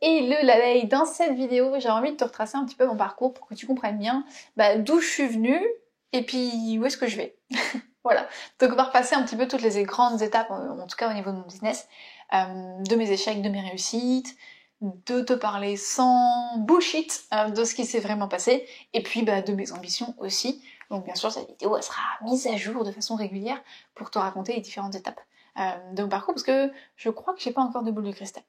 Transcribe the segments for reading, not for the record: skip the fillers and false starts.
Et la veille, dans cette vidéo, j'ai envie de te retracer un petit peu mon parcours pour que tu comprennes bien d'où je suis venue et puis où est-ce que je vais. Voilà. Donc on va repasser un petit peu toutes les grandes étapes, en tout cas au niveau de mon business, de mes échecs, de mes réussites, de te parler sans bullshit de ce qui s'est vraiment passé, et puis de mes ambitions aussi. Donc bien sûr, cette vidéo elle sera mise à jour de façon régulière pour te raconter les différentes étapes de mon parcours, parce que je crois que j'ai pas encore de boule de cristal.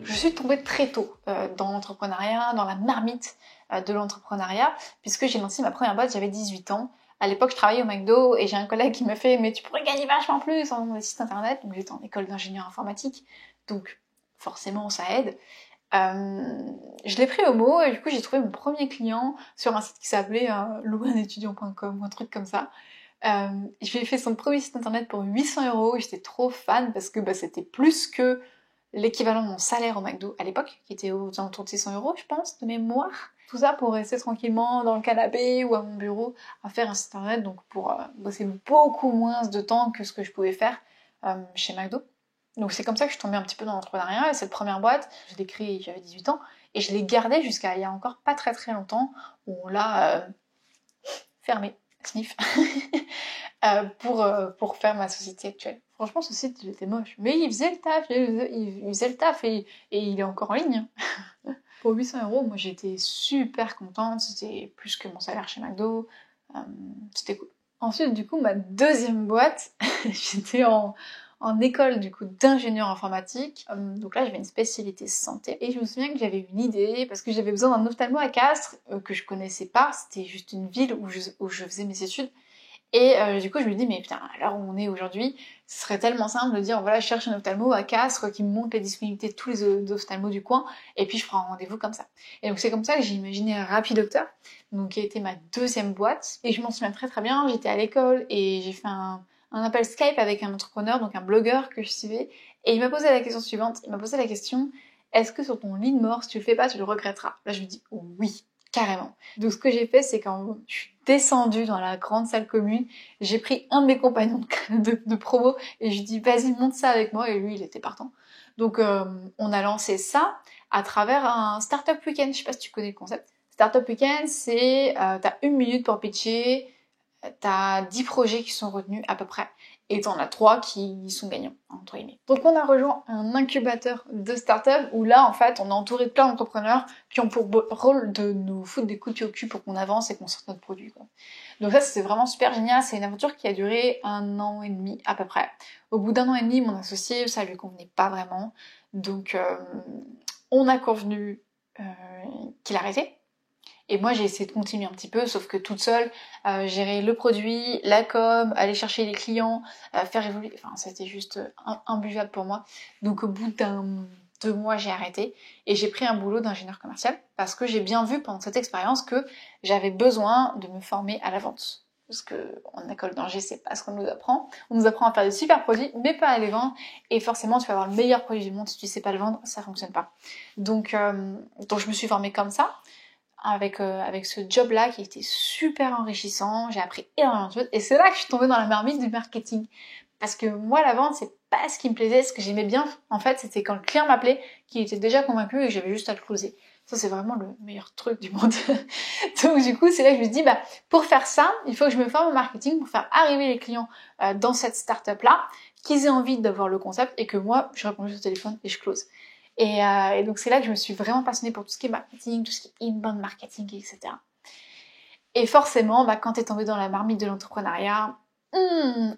Je suis tombée très tôt dans l'entrepreneuriat, dans la marmite de l'entrepreneuriat, puisque j'ai lancé ma première boîte, j'avais 18 ans. À l'époque, je travaillais au McDo et j'ai un collègue qui me fait « Mais tu pourrais gagner vachement plus en des sites internet ». Donc j'étais en école d'ingénieur informatique, donc forcément ça aide. Je l'ai pris au mot et du coup j'ai trouvé mon premier client sur un site qui s'appelait loueunetudiant.com ou un truc comme ça. Je lui ai fait son premier site internet pour 800 € et j'étais trop fan parce que c'était plus que l'équivalent de mon salaire au McDo à l'époque, qui était aux alentours de 600 € je pense, de mémoire. Tout ça pour rester tranquillement dans le canapé ou à mon bureau à faire un site internet, donc pour bosser beaucoup moins de temps que ce que je pouvais faire chez McDo. Donc c'est comme ça que je suis tombée un petit peu dans l'entrepreneuriat, et cette première boîte, je l'ai créée, j'avais 18 ans, et je l'ai gardée jusqu'à il y a encore pas très très longtemps, où on l'a fermée, sniff, pour faire ma société actuelle. Franchement, ce site, il était moche, mais il faisait le taf, il faisait le taf, et il est encore en ligne. Pour 800 €, moi j'étais super contente, c'était plus que mon salaire chez McDo, c'était cool. Ensuite, du coup, ma deuxième boîte, j'étais en école du coup d'ingénieur informatique, donc là j'avais une spécialité santé, et je me souviens que j'avais une idée, parce que j'avais besoin d'un ophtalmo à Castres, que je connaissais pas, c'était juste une ville où je faisais mes études, et du coup je me dis mais putain, à l'heure où on est aujourd'hui, ce serait tellement simple de dire voilà je cherche un ophtalmo à Castres qui me montre les disponibilités de tous les ophtalmos du coin, et puis je ferai un rendez-vous comme ça. Et donc c'est comme ça que j'ai imaginé Rapidocteur, donc qui a été ma deuxième boîte, et je m'en souviens très très bien, j'étais à l'école et j'ai fait un appel Skype avec un entrepreneur, donc un blogueur que je suivais, et il m'a posé la question suivante, il m'a posé la question: est-ce que sur ton lit de mort, si tu le fais pas, tu le regretteras? Là je lui dis oui, carrément. Donc ce que j'ai fait, c'est quand je suis descendue dans la grande salle commune, j'ai pris un de mes compagnons de promo et je lui dis vas-y monte ça avec moi, et lui il était partant. Donc on a lancé ça à travers un Startup Weekend, je sais pas si tu connais le concept. Startup Weekend, c'est t'as 1 minute pour pitcher, t'as 10 projets qui sont retenus à peu près, et t'en as 3 qui sont gagnants, entre guillemets. Donc on a rejoint un incubateur de start-up où là en fait on est entouré de plein d'entrepreneurs qui ont pour rôle de nous foutre des coups de pied au cul pour qu'on avance et qu'on sorte notre produit, quoi. Donc ça c'était vraiment super génial, c'est une aventure qui a duré 1 an et demi à peu près. Au bout d'1 an et demi, mon associé, ça lui convenait pas vraiment, donc on a convenu qu'il arrêtait. Et moi j'ai essayé de continuer un petit peu, sauf que toute seule, gérer le produit, la com, aller chercher les clients, faire évoluer, enfin c'était juste imbuvable pour moi. Donc au bout d'2 mois j'ai arrêté et j'ai pris un boulot d'ingénieur commercial, parce que j'ai bien vu pendant cette expérience que j'avais besoin de me former à la vente. Parce que en école d'ingé, c'est pas ce qu'on nous apprend. On nous apprend à faire des super produits, mais pas à les vendre. Et forcément, tu vas avoir le meilleur produit du monde, si tu sais pas le vendre, ça fonctionne pas. Donc je me suis formée comme ça, avec ce job-là qui était super enrichissant. J'ai appris énormément de choses, et c'est là que je suis tombée dans la marmite du marketing. Parce que moi, la vente, c'est pas ce qui me plaisait. Ce que j'aimais bien, en fait, c'était quand le client m'appelait, qu'il était déjà convaincu et que j'avais juste à le closer. Ça, c'est vraiment le meilleur truc du monde. Donc du coup, c'est là que je me suis dit, pour faire ça, il faut que je me forme au marketing pour faire arriver les clients dans cette start-up-là, qu'ils aient envie d'avoir le concept, et que moi, je réponds juste au téléphone et je close. Et donc c'est là que je me suis vraiment passionnée pour tout ce qui est marketing, tout ce qui est inbound marketing, etc. Et forcément, quand t'es tombé dans la marmite de l'entrepreneuriat,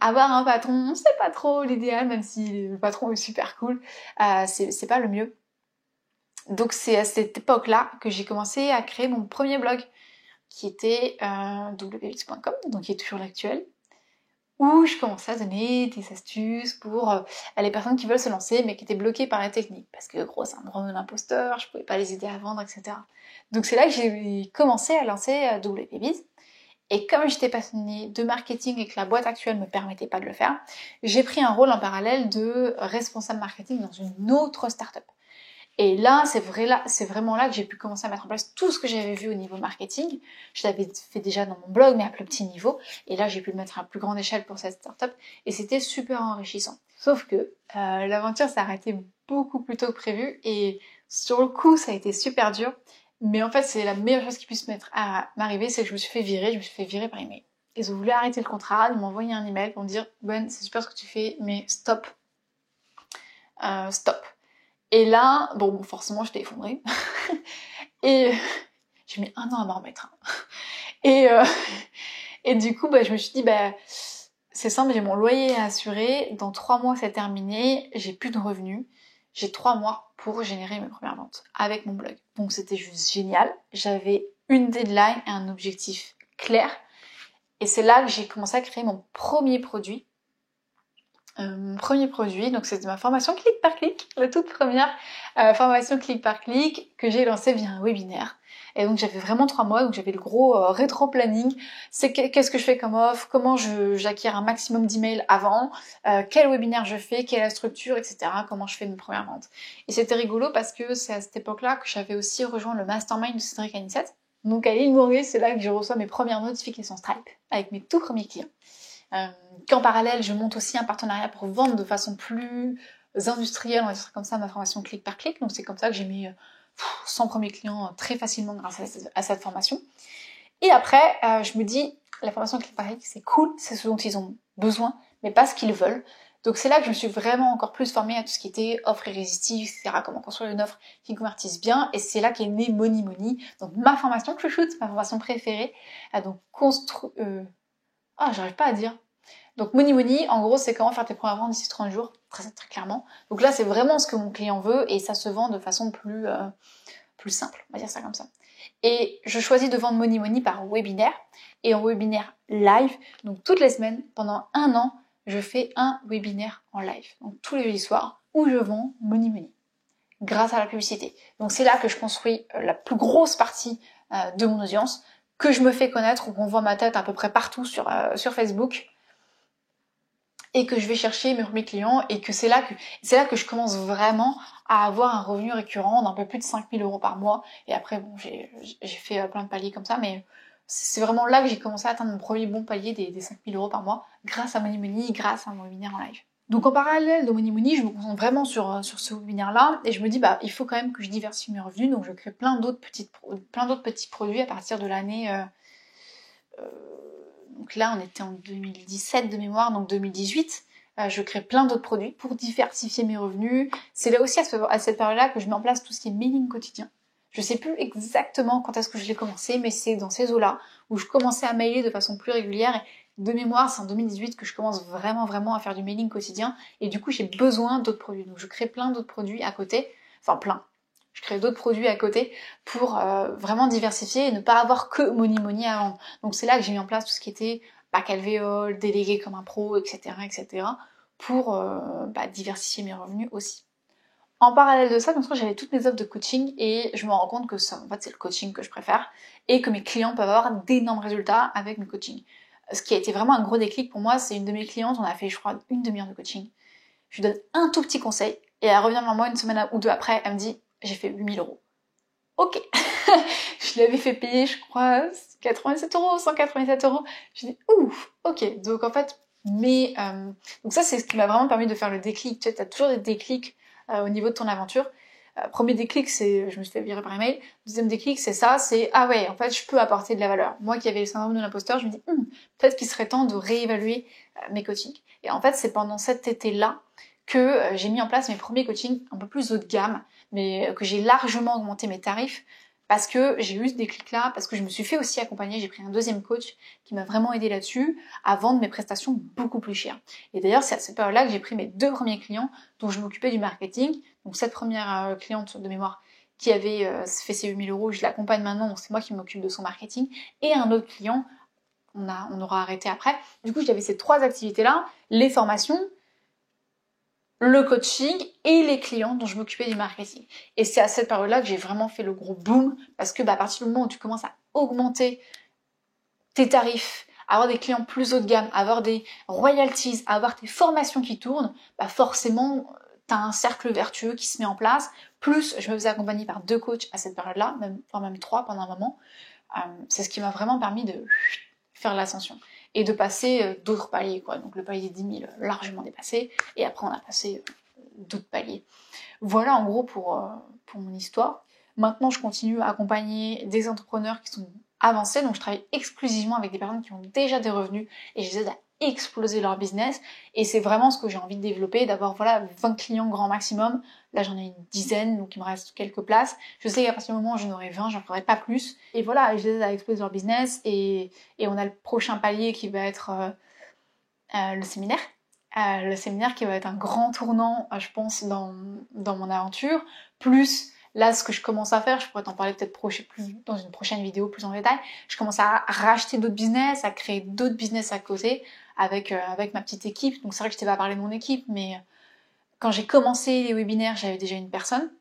avoir un patron, c'est pas trop l'idéal, même si le patron est super cool, c'est pas le mieux. Donc c'est à cette époque-là que j'ai commencé à créer mon premier blog, qui était wpbits.com, donc qui est toujours l'actuel, où je commençais à donner des astuces pour les personnes qui veulent se lancer mais qui étaient bloquées par la technique, parce que gros syndrome de l'imposteur, je pouvais pas les aider à vendre, etc. Donc c'est là que j'ai commencé à lancer WPBiz, et comme j'étais passionnée de marketing et que la boîte actuelle me permettait pas de le faire, j'ai pris un rôle en parallèle de responsable marketing dans une autre start-up. Et là, c'est vraiment là que j'ai pu commencer à mettre en place tout ce que j'avais vu au niveau marketing. Je l'avais fait déjà dans mon blog, mais à plus petit niveau. Et là, j'ai pu le mettre à plus grande échelle pour cette startup. Et c'était super enrichissant. Sauf que l'aventure s'est arrêtée beaucoup plus tôt que prévu. Et sur le coup, ça a été super dur. Mais en fait, c'est la meilleure chose qui puisse m'arriver, c'est que je me suis fait virer par email. Ils ont voulu arrêter le contrat, ils m'ont envoyé un email pour me dire Gwen, c'est super ce que tu fais, mais stop. Stop. Et là, bon, forcément, j'étais effondrée. Et j'ai mis 1 an à m'en remettre. Et, et du coup, je me suis dit, c'est simple, j'ai mon loyer à assurer. Dans 3 mois, c'est terminé. J'ai plus de revenus. J'ai 3 mois pour générer mes premières ventes avec mon blog. Donc, c'était juste génial. J'avais une deadline et un objectif clair. Et c'est là que j'ai commencé à créer mon premier produit. Donc c'était ma formation clic par clic, la toute première formation clic par clic que j'ai lancée via un webinaire. Et donc j'avais vraiment 3 mois, donc j'avais le gros rétro-planning. C'est qu'est-ce que je fais comme offre, comment j'acquiers un maximum d'emails avant, quel webinaire je fais, quelle est la structure, etc. Comment je fais mes premières ventes. Et c'était rigolo parce que c'est à cette époque-là que j'avais aussi rejoint le mastermind de Cédric Anissette. Donc à l'île Maurice, c'est là que je reçois mes premières notifications Stripe avec mes tout premiers clients. Qu'en parallèle, je monte aussi un partenariat pour vendre de façon plus industrielle, on va dire comme ça, ma formation clic par clic. Donc c'est comme ça que j'ai mis 100 premiers clients très facilement grâce à cette formation. Et après, je me dis, la formation clic par clic, c'est cool, c'est ce dont ils ont besoin, mais pas ce qu'ils veulent. Donc c'est là que je me suis vraiment encore plus formée à tout ce qui était offre irrésistible, etc. Comment construire une offre qui convertisse bien. Et c'est là qu'est né Money Money. Donc ma formation que je shoot, ma formation préférée. Donc j'arrive pas à dire. Donc Money Money, en gros, c'est comment faire tes premières ventes d'ici 30 jours, très clairement. Donc là, c'est vraiment ce que mon client veut et ça se vend de façon plus simple, on va dire ça comme ça. Et je choisis de vendre Money Money par webinaire et en webinaire live. Donc toutes les semaines, pendant 1 an, je fais un webinaire en live. Donc tous les jeudis soirs où je vends Money Money grâce à la publicité. Donc c'est là que je construis la plus grosse partie de mon audience, que je me fais connaître, où on voit ma tête à peu près partout sur Facebook. Et que je vais chercher mes premiers clients et que c'est là que je commence vraiment à avoir un revenu récurrent d'un peu plus de 5 000 € par mois. Et après, bon, j'ai fait plein de paliers comme ça, mais c'est vraiment là que j'ai commencé à atteindre mon premier bon palier des 5 000 € par mois grâce à Money Money, grâce à mon webinaire en live. Donc en parallèle de Money Money, je me concentre vraiment sur ce webinaire-là et je me dis il faut quand même que je diversifie mes revenus, donc je crée plein d'autres petits produits à partir de l'année... donc là, on était en 2017 de mémoire, donc 2018. Je crée plein d'autres produits pour diversifier mes revenus. C'est là aussi à cette période-là que je mets en place tout ce qui est mailing quotidien. Je sais plus exactement quand est-ce que je l'ai commencé, mais c'est dans ces eaux-là où je commençais à mailer de façon plus régulière. Et de mémoire, c'est en 2018 que je commence vraiment à faire du mailing quotidien. Et du coup, j'ai besoin d'autres produits. Donc je crée plein d'autres produits à côté. Enfin, plein. Je crée d'autres produits à côté pour vraiment diversifier et ne pas avoir que Money Money à vendre. Donc c'est là que j'ai mis en place tout ce qui était bac alvéole, délégué comme un pro, etc. pour diversifier mes revenus aussi. En parallèle de ça, bien sûr, j'avais toutes mes offres de coaching et je me rends compte que ça, en fait, c'est le coaching que je préfère et que mes clients peuvent avoir d'énormes résultats avec mes coachings. Ce qui a été vraiment un gros déclic pour moi, c'est une de mes clientes, on a fait, je crois, 1/2 heure de coaching. Je lui donne un tout petit conseil et elle revient vers moi une semaine ou deux après, elle me dit j'ai fait 8 000 €. Ok. Je l'avais fait payer, je crois, 87 €, 187 €. Je dis ouf, ok. Donc en fait, donc ça c'est ce qui m'a vraiment permis de faire le déclic. Tu sais, t'as toujours des déclics au niveau de ton aventure. Premier déclic, c'est je me suis fait virer par email. Deuxième déclic, c'est ça, c'est ah ouais, en fait, je peux apporter de la valeur. Moi qui avais le syndrome de l'imposteur, je me dis peut-être qu'il serait temps de réévaluer mes coachings. Et en fait, c'est pendant cet été-là que j'ai mis en place mes premiers coachings un peu plus haut de gamme, mais que j'ai largement augmenté mes tarifs parce que j'ai eu ce déclic-là, parce que je me suis fait aussi accompagner, j'ai pris un deuxième coach qui m'a vraiment aidé là-dessus à vendre mes prestations beaucoup plus chères. Et d'ailleurs, c'est à cette période-là que j'ai pris mes 2 premiers clients dont je m'occupais du marketing. Donc cette première cliente de mémoire qui avait fait ses 8 000 €, je l'accompagne maintenant, donc c'est moi qui m'occupe de son marketing. Et un autre client, on aura arrêté après. Du coup, j'avais ces 3 activités-là, les formations, le coaching et les clients dont je m'occupais du marketing. Et c'est à cette période-là que j'ai vraiment fait le gros boom parce que à partir du moment où tu commences à augmenter tes tarifs, avoir des clients plus haut de gamme, avoir des royalties, avoir tes formations qui tournent, forcément t'as un cercle vertueux qui se met en place. Plus, je me faisais accompagner par 2 coachs à cette période-là, voire même 3 pendant un moment. C'est ce qui m'a vraiment permis de faire l'ascension et de passer d'autres paliers, quoi. Donc le palier 10 000 largement dépassé, et après on a passé d'autres paliers. Voilà en gros pour mon histoire. Maintenant, je continue à accompagner des entrepreneurs qui sont avancés, donc je travaille exclusivement avec des personnes qui ont déjà des revenus et je les aide à exploser leur business, et c'est vraiment ce que j'ai envie de développer, d'avoir voilà 20 clients grand maximum. Là j'en ai une dizaine, donc il me reste quelques places. Je sais qu'à partir du moment où j'en aurai 20, j'en ferai pas plus, et voilà, je les aide à exploser leur business, et on a le prochain palier qui va être le séminaire. Le séminaire qui va être un grand tournant, je pense, dans mon aventure, plus là, ce que je commence à faire, je pourrais t'en parler peut-être dans une prochaine vidéo plus en détail, je commence à racheter d'autres business, à créer d'autres business à côté avec ma petite équipe. Donc c'est vrai que je t'ai pas parlé de mon équipe, mais quand j'ai commencé les webinaires, j'avais déjà une personne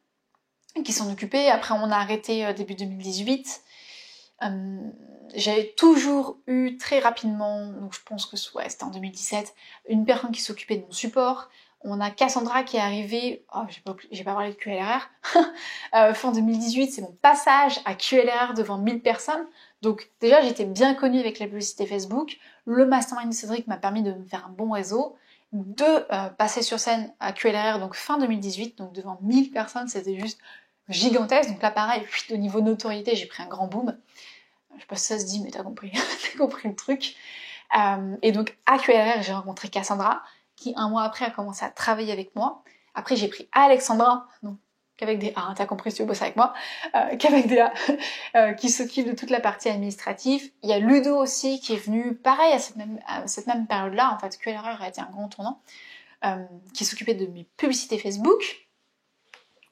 qui s'en occupait. Après, on a arrêté début 2018. J'avais toujours eu très rapidement, donc je pense que ouais, c'était en 2017, une personne qui s'occupait de mon support. On a Cassandra qui est arrivée, oh, j'ai pas parlé de QLRR, fin 2018, c'est mon passage à QLRR devant 1000 personnes. Donc déjà, j'étais bien connue avec la publicité Facebook. Le Mastermind de Cédric m'a permis de me faire un bon réseau, de passer sur scène à QLRR, donc fin 2018, donc devant 1000 personnes, c'était juste gigantesque. Donc là, pareil, au niveau notoriété, j'ai pris un grand boom. Je sais pas si ça se dit, mais t'as compris, t'as compris le truc. Et donc à QLRR, j'ai rencontré Cassandra, qui un mois après a commencé à travailler avec moi. Après j'ai pris Alexandra, donc qu'avec des A, hein, t'as compris si tu veux bosser avec moi, qu'avec des A, qui s'occupe de toute la partie administrative. Il y a Ludo aussi qui est venu, pareil, à cette même période-là, en fait, QLRR a été un grand tournant, qui s'occupait de mes publicités Facebook.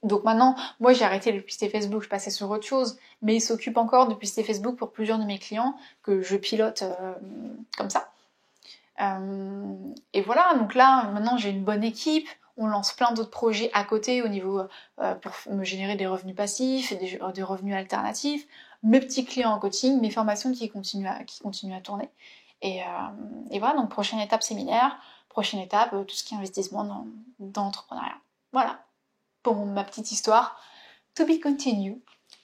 Donc maintenant, moi j'ai arrêté les publicités Facebook, je passais sur autre chose, mais il s'occupe encore de publicités Facebook pour plusieurs de mes clients que je pilote comme ça. Et voilà, donc là, maintenant j'ai une bonne équipe, on lance plein d'autres projets à côté au niveau pour me générer des revenus passifs, des revenus alternatifs, mes petits clients en coaching, mes formations qui continuent à tourner. Et voilà, donc prochaine étape séminaire, prochaine étape tout ce qui est investissement dans l'entrepreneuriat. Voilà, pour ma petite histoire. To be continue.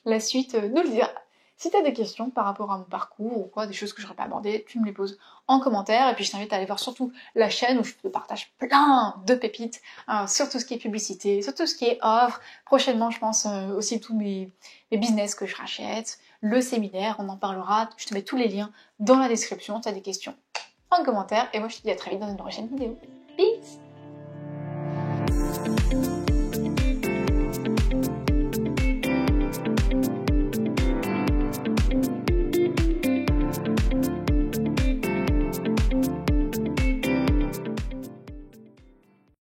La suite nous le dira. Si tu as des questions par rapport à mon parcours ou quoi, des choses que je n'aurais pas abordées, tu me les poses en commentaire. Et puis je t'invite à aller voir surtout la chaîne où je te partage plein de pépites sur tout ce qui est publicité, sur tout ce qui est offre. Prochainement, je pense aussi tous mes business que je rachète, le séminaire, on en parlera. Je te mets tous les liens dans la description. Tu as des questions en commentaire. Et moi, je te dis à très vite dans une prochaine vidéo.